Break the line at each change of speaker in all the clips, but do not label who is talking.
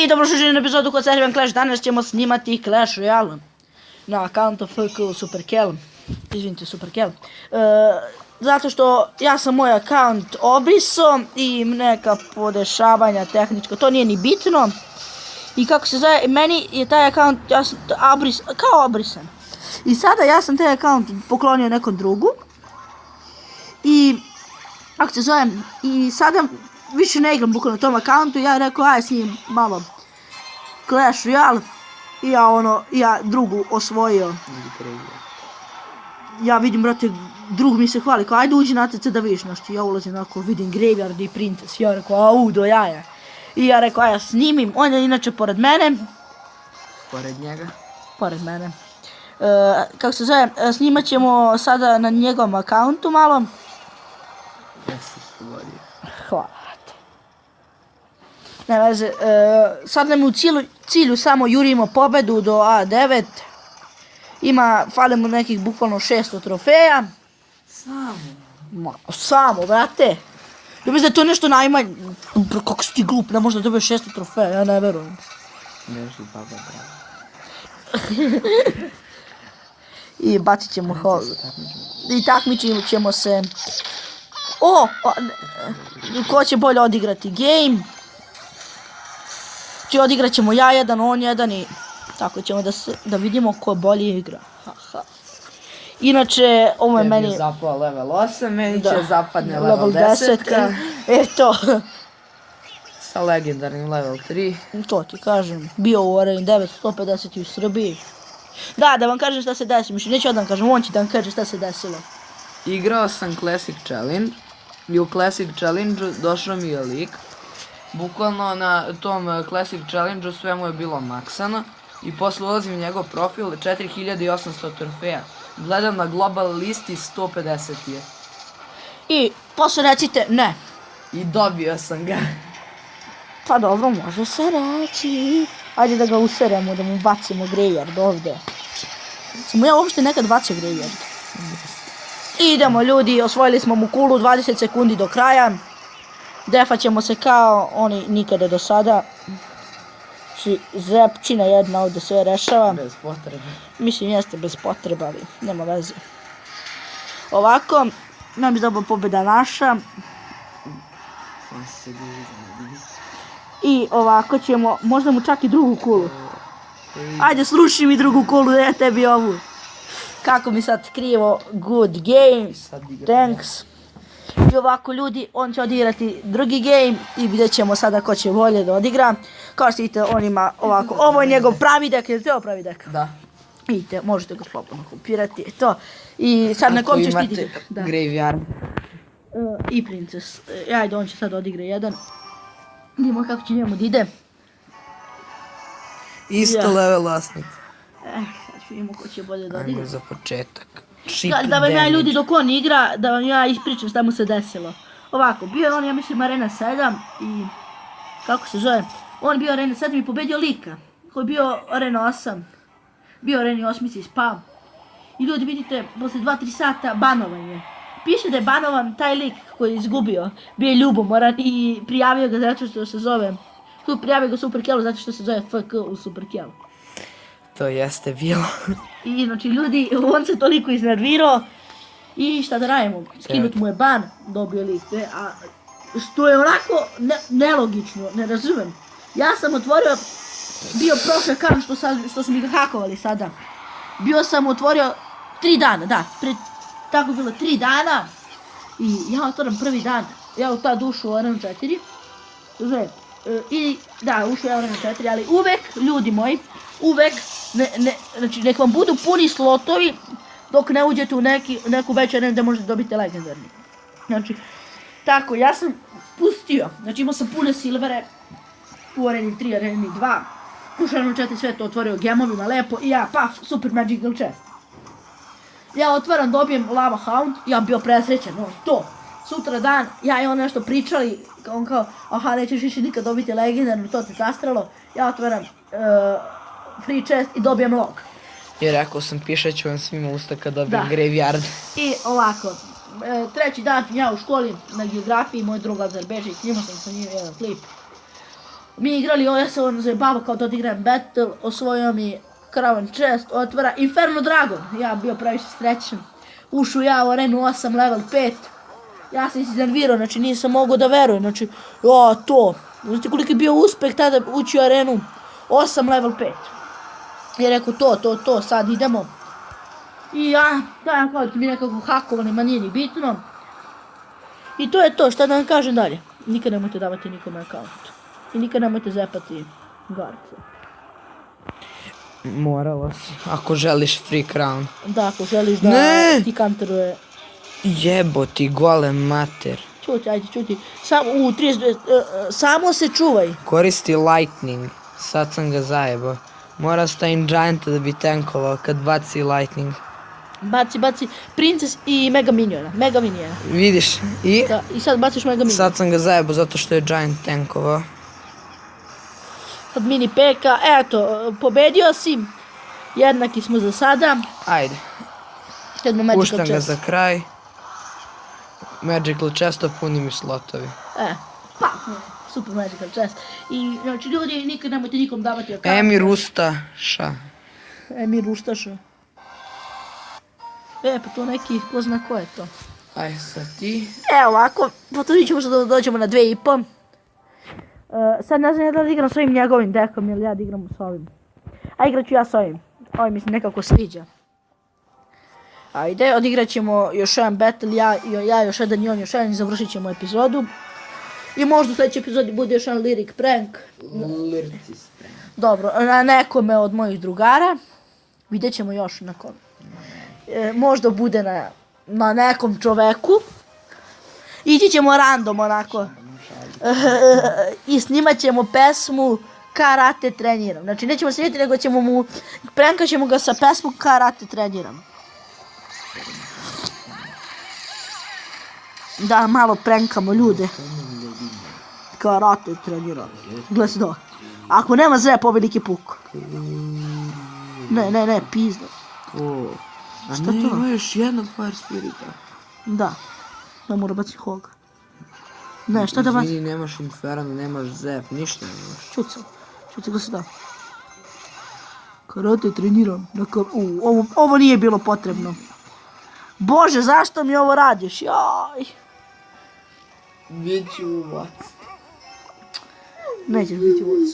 I dobrodošli na epizodu kod Serbian Clash. Danas ćemo snimati Clash Royale na accountu FK Superkel. Izvinite, Superkel. Zato što ja sam moj account obrisao i neka podešavanja tehnička, to nije ni bitno. I kako se zove, meni je taj account, ja sam kao obrisan. I sada ja sam taj account poklonio nekom drugu. I kako se zove, i sada više ne igram bukvalno na tom accountu. Ja rekao, aj s njim malo Clash Royale. I ja drugu osvojio. Ja vidim, brate, drug mi se hvali, kao ajde uđi na TC da vidiš nešto. Ja ulazim onako, vidim Graveyard i Princess. Ja rekao, au, do jaja. I ja rekao, ja snimim. On je inače pored mene.
Pored njega?
Pored mene. Kako se zove, snimat ćemo sada na njegovom accountu malo.
Jesi pogodio.
Hvala. Ne veze, sad nam u cilju samo jurimo pobedu do A9. Falimo nekih bukvalno 600 trofeja. Samo, brate. Ja mislim da je to nešto najmanje. Kako si ti glup, ne možda dobiješ 600 trofeja, ja ne verujem.
Nešto baba bravo.
I bacit ćemo i takmičit ćemo se. Ko će bolje odigrati game. Znači odigrat ćemo ja jedan, on jedan i tako ćemo da vidimo ko bolje igra. Inače, ovo je meni...
Tebi je zapao level 8, meni će zapadne level 10.
Eto.
Sa legendarnim level 3.
To ti kažem, bio u Arena 9, 150 u Srbiji. Da vam kažem šta se desilo, neću odmah kažem, on će da vam kaže šta se desilo.
Igrao sam Classic Challenge i u Classic Challenge-u došao mi je lik. Bukvalno na tom Classic Challenge-u sve mu je bilo maksano i posle ulazim u njegov profil 4800 trofeja. Gledam na global listi 150 je. I
posle recite ne.
I dobio sam ga.
Pa dobro, može se reći. Ajde da ga useremo, da mu bacimo Graveyard ovdje. Samo ja uopšte nekad bacio Graveyard. Idemo ljudi, osvojili smo mu kulu, 20 sekundi do kraja. Defat ćemo se kao oni nikada do sada. Zepčina jedna ovdje sve rešava.
Bez potrebe.
Mislim jeste bez potreba, ali nema veze. Ovako, nam je dobra pobjeda naša. I ovako ćemo, možda mu čak i drugu kulu. Ajde sruši mi drugu kulu, da ja tebi ovu. Kako mi sad krivo, good game, thanks. I ovako ljudi, on će odigrati drugi game i vidjet ćemo sada ko će bolje da odigra. Kao što vidite, on ima ovako, ovo je njegov pravi dek, je li to pravi dek?
Da.
Vidite, možete ga slobodno kopirati, to. I sad na kom ćeš ti dek?
Ako imate Graveyard.
I Princess, ajde on će sad odigra jedan. Vidimo kako će njemu da ide.
Isto level 8.
Sad vidimo ko će bolje da odigra.
Ajmo za početak.
Da vam ja ljudi dok on igra, da vam ja ispričam šta mu se desilo. Ovako, bio je on, ja mislim, Arena 7 i... Kako se zove? On bio Arena 7 i pobedio lika. Koji je bio Arena 8. Bio Arena 8 i spao. I ljudi vidite, posle 2-3 sata banovan je. Piše da je banovan taj lik koji je izgubio. Bio je ljubomoran i prijavio ga zato što se zove... Tu prijavio ga Superkelu zato što se zove FK u Superkelu.
To jeste bilo.
I znači ljudi, on se toliko iznervirao i šta da radimo, skinut mu je ban, dobio lik, a što je onako nelogično, ne razumem. Ja sam otvorio, bio prošli account što su mi ga hakovali sada. Bio sam otvorio 3 dana, da, tako je bilo 3 dana i ja otvoram prvi dan, ja u tad ušao u Arena 4. I da, ušao je u Arena 4, ali uvek, ljudi moji, uvek, znači nek vam budu puni slotovi dok ne uđete u neku veću arenu da možete dobiti legendarni. Znači, tako, ja sam pustio, znači imao sam pune silvere u Areni 3, Areni 2, u Arenu 4 sve to otvorio gemovima lepo i ja, paf, super magical chest. Ja otvaram, dobijem lava hound, ja bio presrećan, to. Sutra dan, ja i on nešto pričali, on kao, aha, nećeš više nikad dobiti legendarno, to te zastralo. Ja otvaram free chest i dobijem log.
I rekao sam, pišet ću vam svima usta kad dobijem Graveyard.
I ovako, treći dan ja u školi na geografiji, moj drug Azerbeđić, snimao sam sa njim jedan klip. Mi igrali, ja se on zajebava kao da odigram battle, osvojio mi Crown Chest, otvara Inferno Dragon. Ja bio previše srećan. Ušao ja u arenu 8 level 5. Ja sam iznervirao, znači nisam mogao da verujem, znači, to. Znate koliko je bio uspeh tada ući u arenu 8 level 5. I rekao to, sad idemo. I ja kao mi nekako hakovali, ma nije ni bitno. I to je to, šta da vam kažem dalje. Nikad nemojte davati nikome account. I nikad nemojte zepati garce.
Moralo si. Ako želiš free crown.
Da, ako želiš da ti kanteruje.
Jeboti, golem mater.
Čuti. Samo se čuvaj.
Koristi lightning. Sad sam ga zajebao. Mora stavim gianta da bi tankovao kad baci lightning.
Baci princes i mega miniona.
Vidiš? I?
Da, i sad baciš mega miniona.
Sad sam ga zajebao zato što je giant tankovao.
Sad mini peka, eto, pobedio si. Jednaki smo za sada.
Ajde. Puštam ga za kraj. Magical chest, puni mi slotovi.
Super magical chest. I znači ljudi, nikad nemojte nikom davati account.
Emir Ustaša.
Pa to neki, ko zna ko je to.
Aj sad ti.
Evo ovako, potrudit ćemo da dođemo na 2,5. Sad ne znam da li igram s ovim njegovim dekom ili ja da igram s ovim. A igrat ću ja s ovim. Ovaj mi se nekako sviđa. Ajde, odigrat ćemo još jedan battle, ja još jedan i on još jedan i završit ćemo epizodu. I možda u sljedećoj epizodi bude još jedan lyric prank. Dobro, na nekome od mojih drugara. Vidjet ćemo još na kom. Možda bude na nekom čoveku. Ići ćemo random onako. I snimat ćemo pesmu Karate treniram. Znači nećemo snimati nego ćemo prankat ćemo ga sa pesmom Karate treniram. Da malo prankamo ljude. Karate treniram. Gle se do. Ako nema zre, veliki puk. Ne, pizda.
A šta to? Ima još jednog fire spirita.
Da. Da mora baciti hoga. Ne, šta da baci?
Izvini, nemaš inferno, nemaš zep, ništa nemaš.
Čuti, gle se da. Karate treniram. Ovo nije bilo potrebno. Bože, zašto mi ovo radiš? Jaj.
Biću uvac.
Nećeš biti uvac.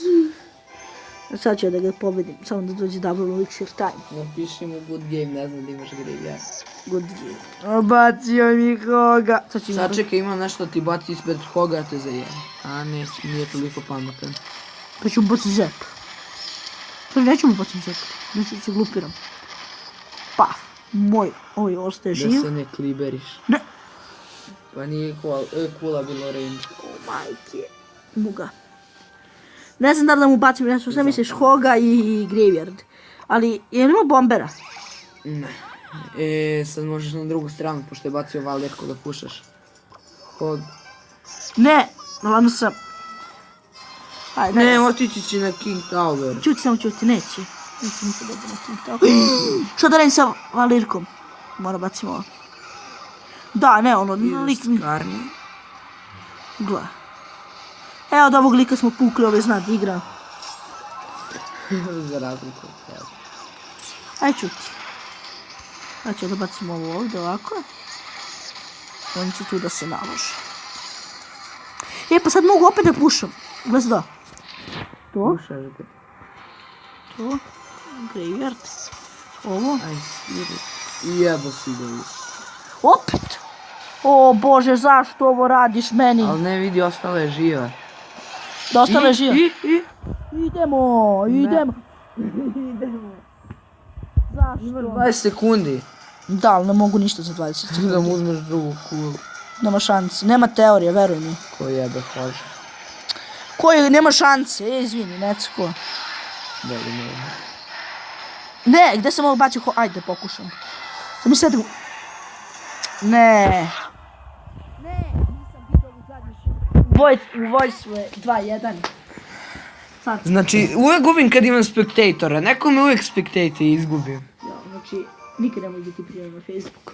Sad ću ja da ga pobedim, samo da dođe double elixir time.
Napiši mu good game, ne znam da imaš graveyard.
Good game. Obacio mi hoga.
Sad čekaj, ima nešto ti baci ispred hoga, te zajem. A ne, nije toliko pametan.
Pa ću mu baciti zep. Neću mu baciti zep, neću se glupiram. Paf, moj, ovaj ostaje živ.
Da se ne kliberiš.
Ne.
Pa nije kula bilo range.
Majke, muga. Ne znam da mu bacim nešto, sve misliš hoga i graveyard. Ali, je li ima bombera?
Ne. Sad možeš na drugu stranu, pošto je bacio valer koga pušaš. Hog.
Ne, ladno sam. Ajde,
ne, otići će na King Tower.
Čuti, neće. Neće nikad dođe na King Tower. Što da radim sa valirkom? Mora bacim ovo. Da, ne, ono, lik mi...
Skarni.
Gle. Evo od ovog lika smo pukli, ovaj zna da igra.
Za razliku.
Aj čuti. Aj ću da bacim ovo ovdje ovako. On će tu da se naloži. Pa sad mogu opet da pušam. Gle se da. To.
Pušaš ga.
To. Graveyard. Ovo.
Aj spirit. Jebo si ga više.
Opet. O Bože, zašto ovo radiš meni?
Ali ne vidi, ostalo je živa.
Da ostalo je živa?
Idemo.
Zašto?
Ima 20 sekundi.
Da, ali ne mogu ništa za 20 sekundi.
Da mu uzmeš drugu kulu.
Nema šanse, nema teorije, veruj mi.
Ko jebe hože.
Koji nema šanse, izvini, necko.
Dobro, ne.
Ne, gdje sam ovo bacio ajde, pokušam. Sam mi sad... Ne, nisam vidio u zadnji u vojstvu je 2-1.
Znači, uvek gubim kad imam spektatora. Neko me uvek spektate i izgubim.
Znači, nikad nemoj biti prijavljen na Facebooku.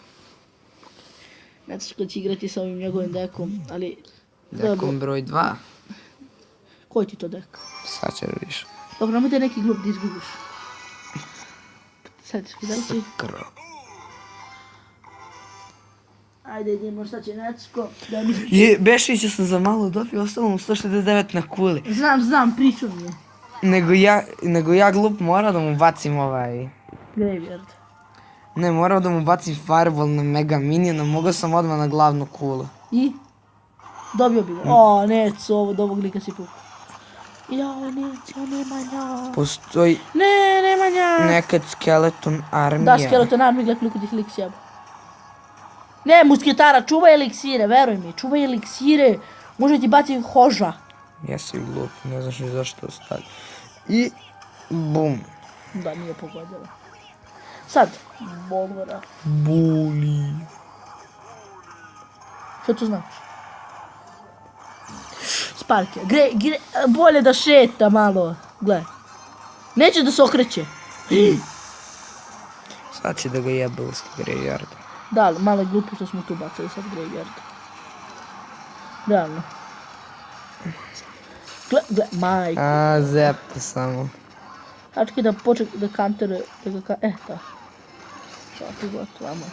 Znači, što će igrati sa ovim njegovim dekom, ali...
Dekom broj 2.
Koji ti to dek?
Sad ćeš više.
Dobro, nemoj te neki glup da izgubiš. Sad ćeš da li si?
Skro.
Ajde, idemo, šta će Necko? Daj mi...
Bešića sam za malo dobio, ostalo mu 169 na kuli.
Znam, priču mi je.
Nego ja glup morao da mu bacim
Graveyard.
Ne, morao da mu bacim fireball na mega miniona, mogao sam odmah na glavnu kulu.
I? Dobio bi ga. O, Neco, ovo do ovog lika si pukao. Jao, Neco, Nemanja.
Postoji
Ne, Nemanja.
nekad skeleton armija.
Da, skeleton armija, gledaj koliko ti lik sjeba. Ne, musketara, čuvaj eliksire, veruj mi, čuvaj eliksire. Može ti baciti hoža.
Jesi glup, ne znaš ni zašto ostali. I bum.
Da, nije pogodila. Sad, Bolvara.
Boli.
Što to znači? Sparke. Bolje da šeta malo. Gle. Neće da se okreće.
Sad će da ga jebe u graveyardu.
Da, ali malo je glupo što smo tu bacili sad graveyard. Realno. Gle, majke.
A, zepte samo.
Hački da počne da kantere, da. Šta ti gotovo, amo.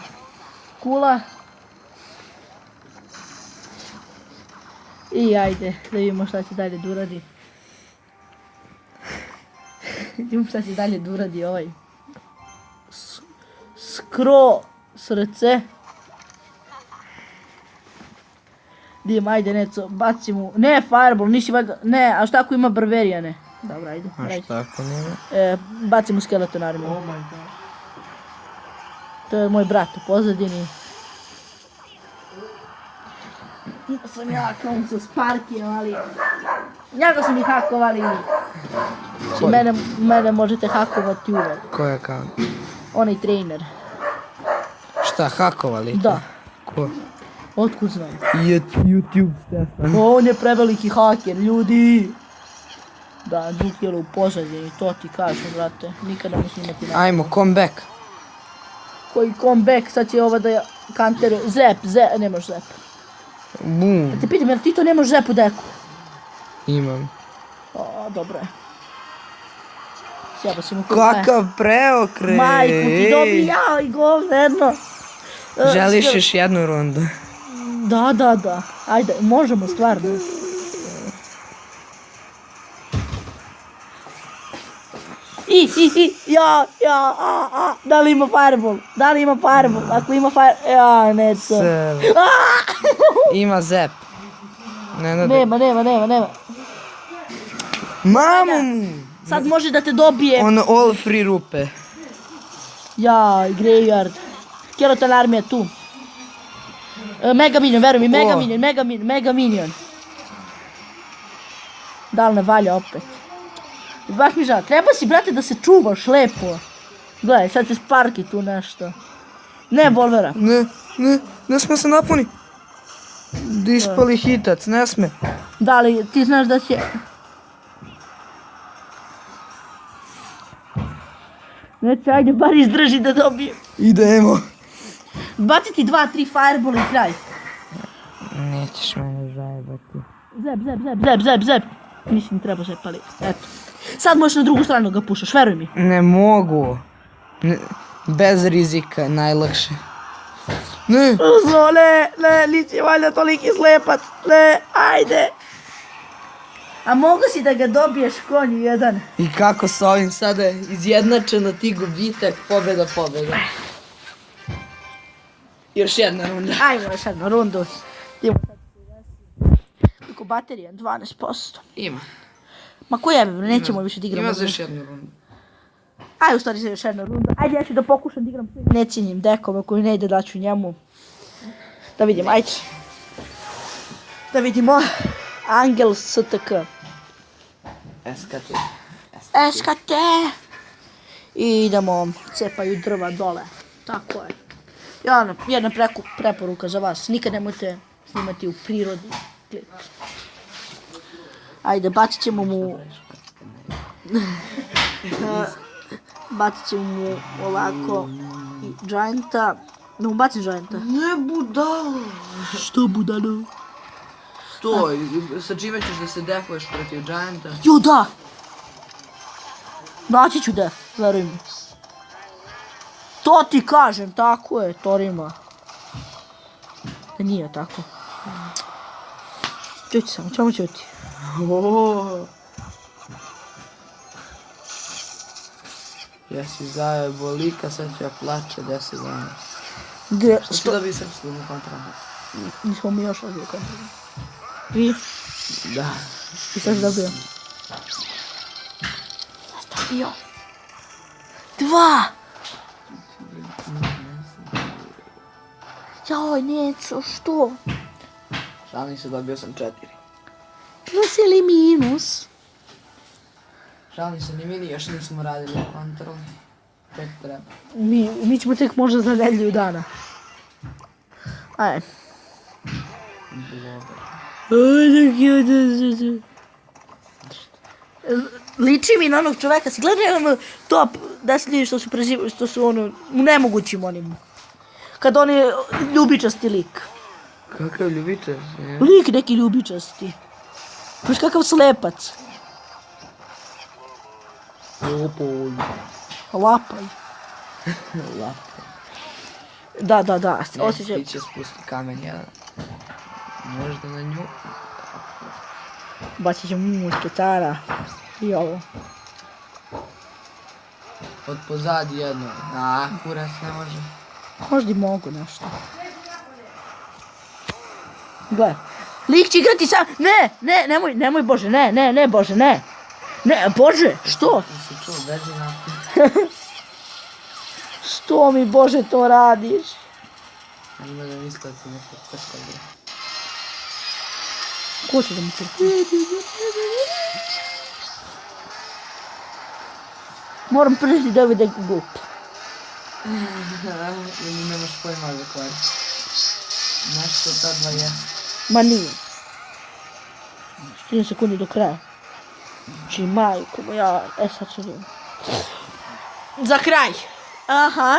Kula. I ajde, da vidimo šta će dalje da uradi. Vidimo šta će dalje da uradi ovaj. Skro srce. Dim, ajde, Neco, baci mu. Ne, fireball, nisi valjda. Ne, a šta ako ima barberijane? Dobro, ajde.
A šta ako nema?
Baci mu skeleton armiju. To je moj brat u pozadini. Sam ja kao sa Sparkijem, ali... Njega sam ih hakovali. Znači, mene možete hakovati uvek.
Ko je kao?
Onaj trainer.
Šta, hakovali?
Da.
Ko?
Otkud znam?
YouTube Stefan.
On je preveliki haker, ljudi. Da, Dukjelo u pozadini, to ti kažem, brate. Nikada mu snimati na...
Ajmo, comeback.
Koji comeback, sad će ova da je kantere... Zep, ne može zep.
Bum.
Da te pitam, jer ti to ne možeš zep u deku?
Imam.
O, dobro je. Sjeba si mu koji...
Kakav preokret.
Majku ti dobi, ja i govnerno.
Želiš još jednu rundu?
Da. Ajde, možemo stvarno. Da li ima fireball? Ako ima fireball, ja, Neco.
Ima zep.
Nema.
Mamu!
Sad može da te dobije.
Ono all free rupe.
Ja, graveyard. Skeleton armija tu. Mega minion, veruj mi, mega minion. Da li ne valja opet? Baš mi žao, treba si, brate, da se čuvaš lepo. Gledaj, sad će Sparki tu nešto. Ne, Bolvera.
Ne sme se napuni. Da ispali hitac, ne sme.
Da li ti znaš da će... Neće, ajde, bar izdrži da dobijem.
Idemo.
Baciti 2-3 fireball i kraj.
Nećeš mene zajebati.
Zep. Mislim, treba zepali. Eto. Sad možeš na drugu stranu ga pušaš, veruj mi.
Ne mogu. Bez rizika, najlakše. Ne.
Ne, nisi valjda toliki slepac. Ne, ajde. A mogu si da ga dobiješ konju jedan.
I kako sa ovim sada izjednačeno ti gubitak, pobjeda. Još jedna runda.
Ajmo još jednu rundu. Koliko baterija? 12%.
Ima.
Ma ko jebe, nećemo više da igramo.
Ima za još jednu rundu.
Ajde, u stvari za još jednu rundu. Ajde, ja ću da pokušam da igram necijenim dekove koji ne ide da ću njemu. Da vidimo, ajde. Da vidimo. Angel STK. SKT. I idemo, cepaju drva dole. Tako je. Jedna preporuka za vas. Nikad nemojte snimati u prirodi. Ajde, bacit ćemo mu... Bacit ćemo mu ovako i Gianta. Ne mu bacim Gianta.
Ne budalo.
Što budalo?
Što? Sa čime ćeš da se defuješ protiv Gianta?
Jo, da! Naći ću def, veruj mi. To ti kažem, tako je, Torima. Da nije tako. Čuti samo, čemu čuti?
Jesi zajebo lika, sad ću ja plaće 10 dana.
Gdje,
Što si dobio srpsku na kontramu?
nismo mi još ovdje kontroli. Vi?
Da.
I sad dobio. Sad dobio. 2! Joj, Neco, što?
Šalim se, dobio sam 4.
Plus ili minus?
Šalim se, ni mi ni još nismo radili kontrol. Tek treba.
Mi ćemo tek možda za nedelju dana. Ajde. Liči mi na onog čoveka, si gledaj ono top 10 ljudi što su ono u nemogućim onim. Kad on je ljubičasti lik.
Kakav ljubičar?
Lik neki ljubičasti. Znaš kakav slepac.
Opoj.
Lapaj.
Lapaj.
Da. Osjećaj.
Ti će spustiti kamen jedan. Možda na nju.
Bacit ćemo mušketara. I ovo.
Od pozadi jedno. A, kurac ne može.
Možda i mogu nešto. Gle. Lik će igrati sam. Nemoj Bože, ne Bože, ne. Ne, Bože, što?
Ti si čuo, beži na.
Što mi Bože to radiš?
Ima da misle da ti nešto crkali.
Ko će da mi crkne? Moram priznati da ovaj dek glup.
Ili nemaš pojma za kvar. Nešto od ta dva jest.
Ma nije. 30 sekundi do kraja. Znači majku moja, sad ću vidim. Za kraj. Aha.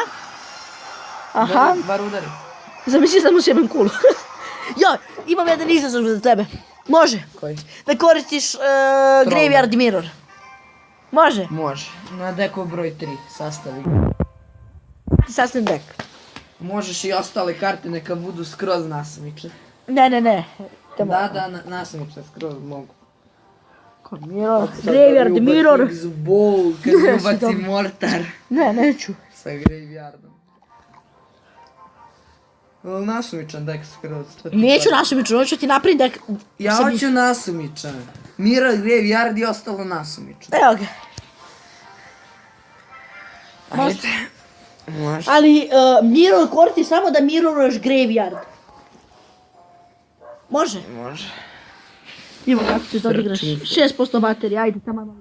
Bar udari.
Zamisli sam u sjebem kulu. Joj, imam jedan izazov za tebe. Može.
Koji?
Da koristiš Graveyard Mirror. Može.
Može. Na deku broj 3 sastavi.
Ti sastavim dek.
Možeš i ostale karte neka budu skroz nasumične.
Ne.
Da, nasumične skroz mogu.
Mirror. Graveyard Mirror.
Zubol, kad ubaci mortar.
Ne, neću.
Sa Graveyardom. Nasumičan dek skroz.
Neću nasumičan, hoću ti napraviti dek.
Ja hoću nasumičan. Mirror, Graveyard i ostalo nasumičan.
Evo ga.
Ajde. Može.
Ali Mirror koristi samo da mirroruješ Graveyard. Može?
Može.
Evo kako ćeš da odigraš. 6% baterije, ajde, tamo malo.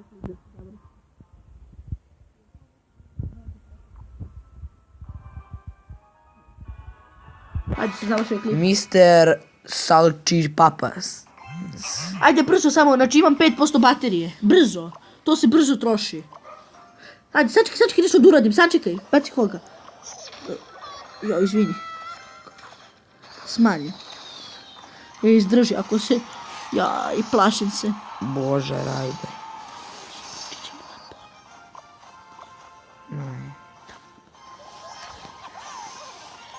Ajde se završaj klip.
Mr. Salčipapas.
Ajde brzo samo, znači imam 5% baterije. Brzo. To se brzo troši. Ajde, sačekaj nešto da uradim, sačekaj. Baci koga. Jo, izvini. Smanji. Izdrži, ako se... Ja, i plašim se.
Bože, rajde.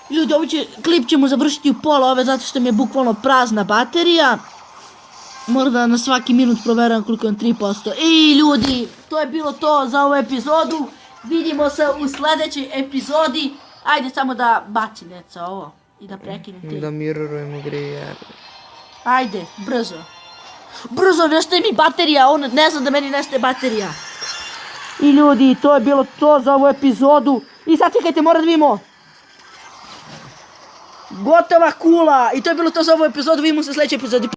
Ljudi, klip ćemo završiti u pola ove zato što mi je bukvalno prazna baterija. Moram da na svaki minut proveram koliko je 3%. I ljudi, to je bilo to za ovu epizodu. Vidimo se u sljedećoj epizodi. Ajde samo da baci Neca ovo i da prekinem ti.
Da mirrorujemo Graveyard.
Ajde, brzo. Brzo, nestaje mi baterija, on ne zna da meni nestaje baterija. I ljudi, to je bilo to za ovu epizodu. I sad čekajte, moram da vidimo. Gotova kula. I to je bilo to za ovu epizodu, vidimo se u sljedećoj epizodi.